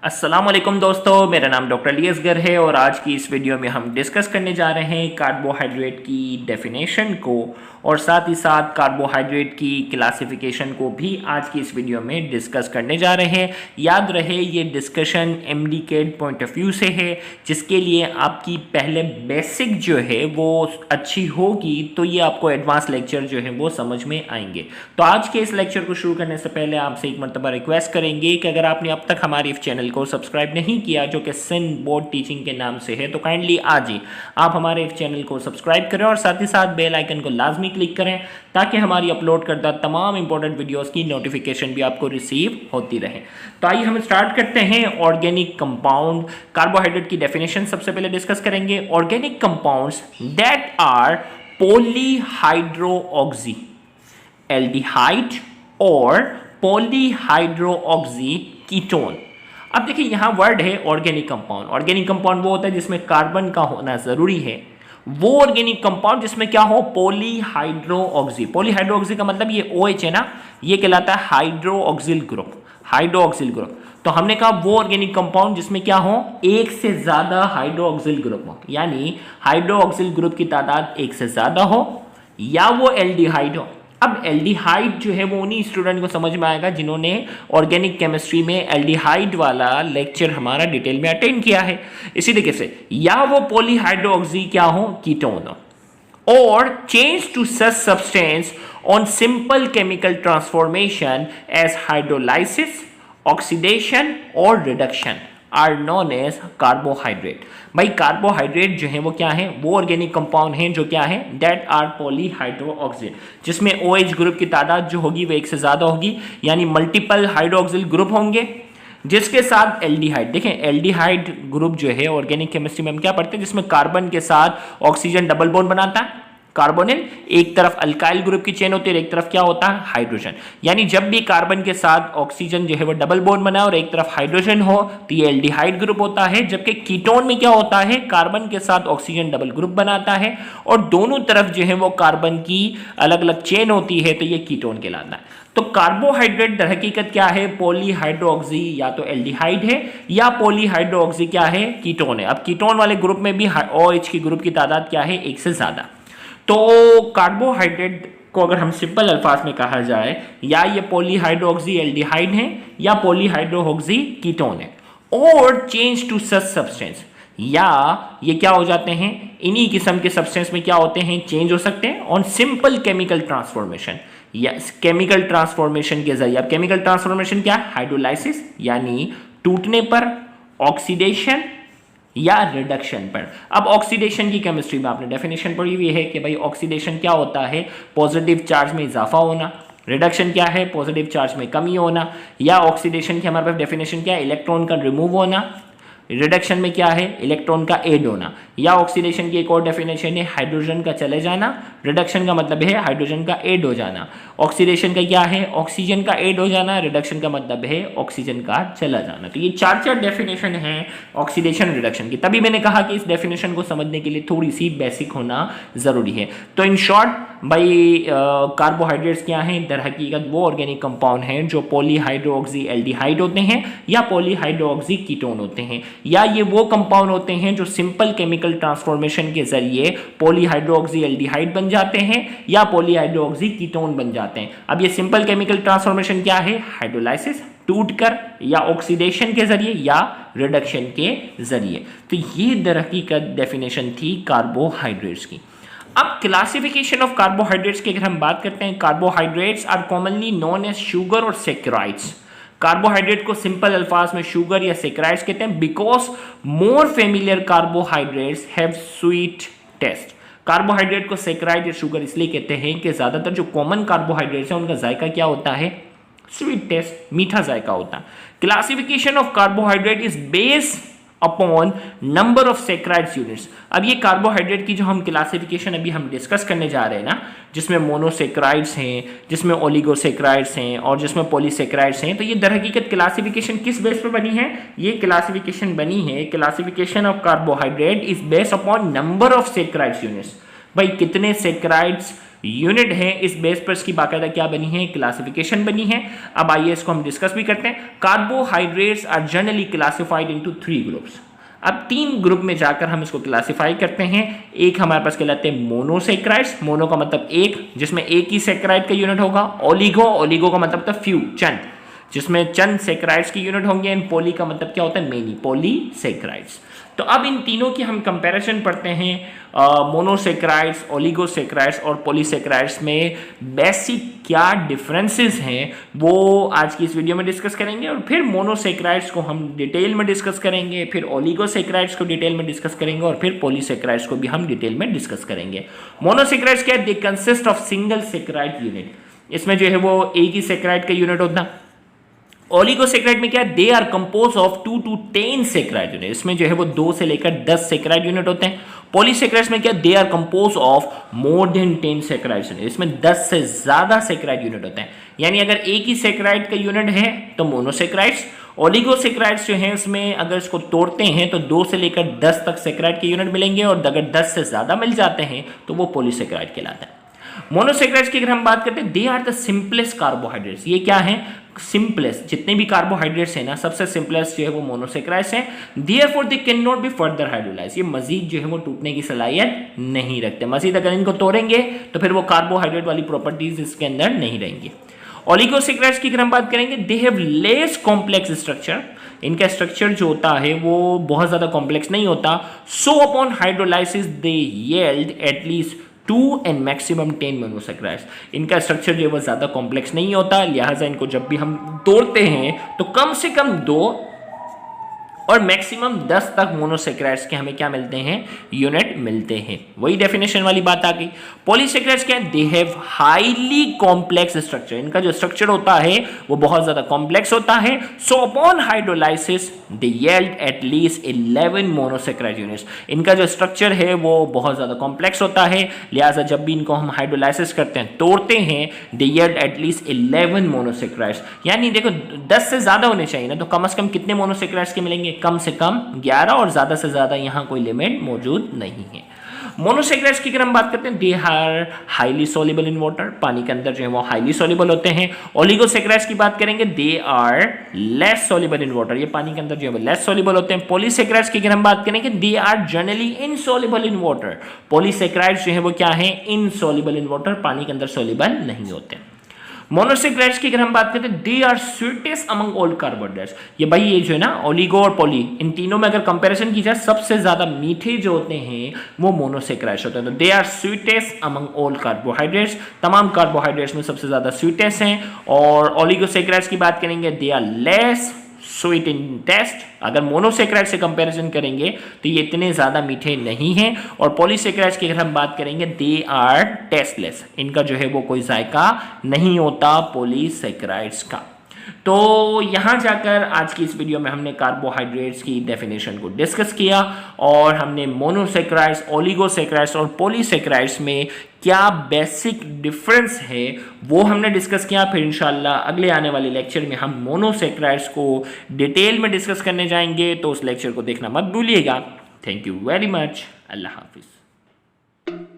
अस्सलाम वालेकुम दोस्तों, मेरा नाम डॉक्टर अली असगर है और आज की इस वीडियो में हम डिस्कस करने जा रहे हैं कार्बोहाइड्रेट की डेफिनेशन को और साथ ही साथ कार्बोहाइड्रेट की क्लासिफिकेशन को भी आज की इस वीडियो में डिस्कस करने जा रहे हैं। याद रहे ये डिस्कशन एमडीकेड पॉइंट ऑफ व्यू से है, जिसके लिए आपकी पहले बेसिक जो है वो अच्छी होगी तो ये आपको एडवांस लेक्चर जो है वो समझ में आएंगे। तो आज के इस लेक्चर को शुरू करने से पहले आपसे एक मरतबा रिक्वेस्ट करेंगे कि अगर आपने अब तक हमारे इस चैनल को सब्सक्राइब नहीं किया जो कि सिंध बोर्ड टीचिंग के नाम से है, तो काइंडली आज ही आप हमारे इस चैनल को सब्सक्राइब करें और साथ ही साथ बेल आइकन को लाजमी क्लिक करें ताकि हमारी अपलोड करता तमाम इंपॉर्टेंट वीडियोस की नोटिफिकेशन भी आपको रिसीव होती रहे। तो आइए हम स्टार्ट करते हैं। ऑर्गेनिक कंपाउंड, कार्बोहाइड्रेट की डेफिनेशन सबसे पहले डिस्कस करेंगे। Organic compounds that are polyhydroxy aldehyde or polyhydroxy ketone. अब देखिए यहाँ वर्ड है ऑर्गेनिक कंपाउंड। ऑर्गेनिक कंपाउंड वो होता है जिसमें कार्बन का होना जरूरी है। वो ऑर्गेनिक कंपाउंड जिसमें क्या हो, पॉलीहाइड्रोऑक्सी। पॉलीहाइड्रोऑक्सी का मतलब ये OH है ना, ये कहलाता है हाइड्रोऑक्सिल ग्रुप। हाइड्रोऑक्सिल ग्रुप तो हमने कहा वो ऑर्गेनिक कंपाउंड जिसमें क्या हो, एक से ज्यादा हाइड्रोऑक्सिल ग्रुप हो, यानी हाइड्रोऑक्सिल ग्रुप की तादाद एक से ज्यादा हो या वो एल्डिहाइड हो। अब एल्डिहाइड जो है वो उन्हीं स्टूडेंट को समझ में आएगा जिन्होंने ऑर्गेनिक केमिस्ट्री में एल्डिहाइड वाला लेक्चर हमारा डिटेल में अटेंड किया है। इसी तरीके से या वो पॉलीहाइड्रोऑक्सी क्या हो, कीटोन हो। और change to such substance on simple chemical transformation as hydrolysis, oxidation और reduction are known as carbohydrate. भाई कार्बोहाइड्रेट जो है वो क्या है, वो ऑर्गेनिक कंपाउंड है जो क्या है, दैट आर पॉलीहाइड्रोऑक्सी, जिसमें OH ग्रुप की तादाद जो होगी वो एक से ज्यादा होगी, यानी मल्टीपल हाइड्रोऑक्सिल ग्रुप होंगे जिसके साथ एल्डिहाइड। देखें एल्डिहाइड ग्रुप जो है ऑर्गेनिक केमिस्ट्री में हम क्या पढ़ते हैं, जिसमें कार्बन के साथ ऑक्सीजन डबल बॉन्ड बनाता है। कार्बोनिल एक तरफ अल्काइल ग्रुप की चेन होती है और एक तरफ क्या होता है, हाइड्रोजन। यानी जब भी कार्बन के साथ ऑक्सीजन जो है वो डबल बॉन्ड बनाए और एक तरफ हाइड्रोजन हो तो ये एल्डिहाइड ग्रुप होता है। जबकि कीटोन में क्या होता है, कार्बन के साथ ऑक्सीजन डबल ग्रुप बनाता है और दोनों तरफ जो है वो कार्बन की अलग अलग चेन होती है, तो ये कीटोन कहलाता है। तो कार्बोहाइड्रेट दर हकीकत क्या है, पॉलीहाइड्रोऑक्सी या तो एल्डिहाइड है या पॉलीहाइड्रोऑक्सी क्या है, कीटोन है। अब कीटोन वाले ग्रुप में भी OH की ग्रुप की तादाद क्या है, एक से ज्यादा। तो कार्बोहाइड्रेट को अगर हम सिंपल अल्फाज में कहा जाए, या ये पॉलीहाइड्रोऑक्सी एल्डिहाइड है या पॉलीहाइड्रोऑक्सी कीटोन है। और चेंज टू सच सब्सटेंस, या ये क्या हो जाते हैं, इन्हीं किस्म के सब्सटेंस में क्या होते हैं, चेंज हो सकते हैं ऑन सिंपल केमिकल ट्रांसफॉर्मेशन, या केमिकल ट्रांसफॉर्मेशन के जरिए। अब केमिकल ट्रांसफॉर्मेशन क्या है, हाइड्रोलाइसिस यानी टूटने पर, ऑक्सीडेशन या रिडक्शन पर। अब ऑक्सीडेशन की केमिस्ट्री में आपने डेफिनेशन पढ़ी हुई है कि भाई ऑक्सीडेशन क्या होता है, पॉजिटिव चार्ज में इजाफा होना। रिडक्शन क्या है, पॉजिटिव चार्ज में कमी होना। या ऑक्सीडेशन की हमारे पास डेफिनेशन क्या है, इलेक्ट्रॉन का रिमूव होना। रिडक्शन में क्या है, इलेक्ट्रॉन का ऐड होना। या ऑक्सीडेशन की एक और डेफिनेशन है, हाइड्रोजन का चले जाना। रिडक्शन का मतलब है हाइड्रोजन का ऐड हो जाना। ऑक्सीडेशन का क्या है, ऑक्सीजन का ऐड हो जाना। रिडक्शन का मतलब है ऑक्सीजन का चला जाना। तो ये चार डेफिनेशन है ऑक्सीडेशन रिडक्शन की। तभी मैंने कहा कि इस डेफिनेशन को समझने के लिए थोड़ी सी बेसिक होना जरूरी है। तो इन शॉर्ट भाई कार्बोहाइड्रेट्स क्या हैं, दर हकीकत वो ऑर्गेनिक कंपाउंड हैं जो पॉलीहाइड्रोऑक्सी एल्डिहाइड होते हैं या पॉलीहाइड्रोऑक्सी कीटोन होते हैं, या ये वो कंपाउंड होते हैं जो सिंपल केमिकल ट्रांसफॉर्मेशन के जरिए पॉलीहाइड्रोऑक्सी एल्डिहाइड बन जाते हैं या पॉलीहाइड्रोऑक्सी कीटोन बन जाते हैं। अब ये सिंपल केमिकल ट्रांसफॉर्मेशन क्या है, हाइड्रोलाइसिस टूटकर, या ऑक्सीडेशन के जरिए, या रिडक्शन के जरिए। तो ये दर हकीकत डेफिनेशन थी कार्बोहाइड्रेट्स की। अब क्लासिफिकेशन ऑफ कार्बोहाइड्रेट्स की अगर हम बात करते हैं, carbohydrates are commonly known as sugar और सैकराइड्स। कार्बोहाइड्रेट को सिंपल अल्फाज में शुगर या सैकराइड्स कहते हैं because more familiar carbohydrates have sweet taste. Carbohydrate को सैकराइड या शुगर इसलिए कहते हैं कि ज्यादातर जो कॉमन कार्बोहाइड्रेट्स हैं उनका जायका क्या होता है, स्वीट टेस्ट, मीठा जायका होता है। Classification of carbohydrate is based upon number of saccharides units. अब ये कार्बोहाइड्रेट की जो हम क्लासिफिकेशन अभी हम डिस्कस करने जा रहे हैं ना, जिसमें मोनोसैकराइड्स हैं, जिसमें ओलिगोसैकराइड्स हैं और जिसमें पॉलीसैकराइड्स हैं, तो ये दर हकीकत क्लासिफिकेशन किस बेस पर बनी है, ये क्लासिफिकेशन बनी है, classification of carbohydrate is based upon number of saccharides units. भाई कितने सैकराइड्स यूनिट है, इस बेस पर इसकी बाकायदा क्या बनी है, क्लासिफिकेशन बनी है। अब आइए इसको हम डिस्कस भी करते हैं। Carbohydrates are generally classified into 3 groups. अब 3 ग्रुप में जाकर हम इसको क्लासिफाई करते हैं। एक हमारे पास कहलाते हैं मोनोसैकराइड्स, मोनो का मतलब एक, जिसमें एक ही सैकराइड का यूनिट होगा। ओलिगो, ओलिगो का मतलब था फ्यू, चंद, जिसमें चंद सैकराइड्स की यूनिट होंगे। एंड पॉली का मतलब क्या होता है, मेनी, पॉलीसैकराइड्स। तो अब इन तीनों की हम कंपैरिजन पढ़ते हैं, मोनोसैकराइड्स, ओलिगोसैकराइड्स और पॉलीसैकराइड्स में बेसिक क्या डिफरेंसेस हैं वो आज की इस वीडियो में डिस्कस करेंगे। और फिर मोनोसैकराइड्स को हम डिटेल में डिस्कस करेंगे, फिर ओलिगोसैकराइड्स को डिटेल में डिस्कस करेंगे और फिर पॉलीसैकराइड्स को भी हम डिटेल में डिस्कस करेंगे। मोनोसैकराइड्स क्या है, they consist of single saccharide unit, इसमें जो है वो एक ही सैकराइड का यूनिट होता है। ओलिगोसैकराइड में क्या है, they are compose of 2 to 10 saccharide unit, इसमें जो है वो 2 से लेकर 10 सैकराइड यूनिट होते हैं। पॉलीसैकराइड्स में क्या, they are compose of more than 10 saccharide unit, इसमें 10 से ज्यादा सैकराइड यूनिट होते हैं। यानी अगर एक ही सैकराइड का यूनिट है तो मोनोसैकराइड्स। ओलिगोसैकराइड्स जो है इसमें अगर इसको तोड़ते हैं तो 2 से लेकर 10 तक सैकराइड के यूनिट मिलेंगे, और अगर 10 से ज्यादा मिल जाते हैं तो वो पॉलीसैकराइड कहलाता है। मोनोसैकराइड्स की अगर हम बात करते हैं, they are the simplest carbohydrates, ये क्या है, सिंपलेस्ट, जितने भी कार्बोहाइड्रेट्स हैं ना सबसे सिंपलेस्ट जो है वो मोनोसैकराइड्स हैं। Therefore they can not be further hydrolyse, ये मजीद जो है वो टूटने की सलाहियत नहीं रखते, मजीद अगर इनको तोड़ेंगे तो फिर वो कार्बोहाइड्रेट वाली प्रॉपर्टीज इसके अंदर नहीं रहेंगी। ओलिगोसैकराइड्स की अगर हम बात करेंगे, they have less complex structure, इनका स्ट्रक्चर जो होता है वो बहुत ज्यादा कॉम्प्लेक्स नहीं होता। So upon hydrolysis they yield at least 2 and maximum 10 monosaccharides, इनका स्ट्रक्चर जो है वो ज्यादा कॉम्प्लेक्स नहीं होता, लिहाजा इनको जब भी हम तोड़ते हैं तो कम से कम 2 और मैक्सिमम 10 तक मोनोसैकराइड्स के हमें क्या मिलते हैं, यूनिट मिलते हैं। वही डेफिनेशन वाली बात आ गई। पॉलीसैकराइड्स क्या है, they have highly complex structure, इनका जो स्ट्रक्चर होता है वो बहुत ज्यादा कॉम्प्लेक्स होता है। सो अपॉन हाइड्रोलाइसिस दे यील्ड एटलीस्ट 11 मोनोसैकराइड यूनिट्स, इनका जो स्ट्रक्चर है वो बहुत ज्यादा कॉम्प्लेक्स होता है, लिहाजा जब भी इनको हम हाइड्रोलाइसिस करते हैं, तोड़ते हैं, दे यील्ड एटलीस्ट 11 मोनोसैकराइड्स। यानी देखो 10 से ज्यादा होने चाहिए ना, तो कम से कम कितने मोनोसैकराइड्स के मिलेंगे, कम से कम 11, और ज्यादा से ज्यादा यहां कोई लिमिट मौजूद नहीं है। मोनोसैकराइड्स की अगर हम बात करते हैं, they are highly soluble in water, पानी के अंदर जो है वो हाईली सॉल्युबल होते हैं। ओलिगोसैकराइड्स की बात करेंगे, they are less soluble in water, ये पानी के अंदर जो है वो लेस सॉल्युबल होते हैं। पॉलीसैकराइड्स की अगर हम बात करेंगे, they are generally insoluble in water, polysaccharides जो है वो क्या है, इनसॉल्युबल इन वाटर, पानी के अंदर सॉल्युबल नहीं होते। मोनोसैकराइड्स की अगर हम बात करते हैं, they are sweetest among all carbohydrates, ये भाई ये जो है ना ओलिगो और पॉली, इन तीनों में अगर कंपैरिजन की जाए सबसे ज्यादा मीठे जो होते हैं वो मोनोसैकराइड्स होते हैं। तो they are sweetest among all carbohydrates, तमाम कार्बोहाइड्रेट्स में सबसे ज्यादा स्वीटेस्ट हैं। और ओलिगोसैकराइड्स की बात करेंगे, they are less sweet in taste, अगर मोनोसैकराइड से कंपैरिजन करेंगे तो ये इतने ज्यादा मीठे नहीं हैं। और पॉलीसैकराइड्स की अगर हम बात करेंगे, दे आर टेस्टलेस, इनका जो है वो कोई जायका नहीं होता पॉलीसैकराइड्स का। तो यहां जाकर आज की इस वीडियो में हमने कार्बोहाइड्रेट्स की डेफिनेशन को डिस्कस किया, और हमने मोनोसैकराइड्स, ओलिगोसैकराइड्स और पॉलीसैकराइड्स में क्या बेसिक डिफरेंस है वो हमने डिस्कस किया। फिर इंशाल्लाह अगले आने वाले लेक्चर में हम मोनोसैकराइड्स को डिटेल में डिस्कस करने जाएंगे, तो उस लेक्चर को देखना मत भूलिएगा। Thank you very much, Allah Hafiz.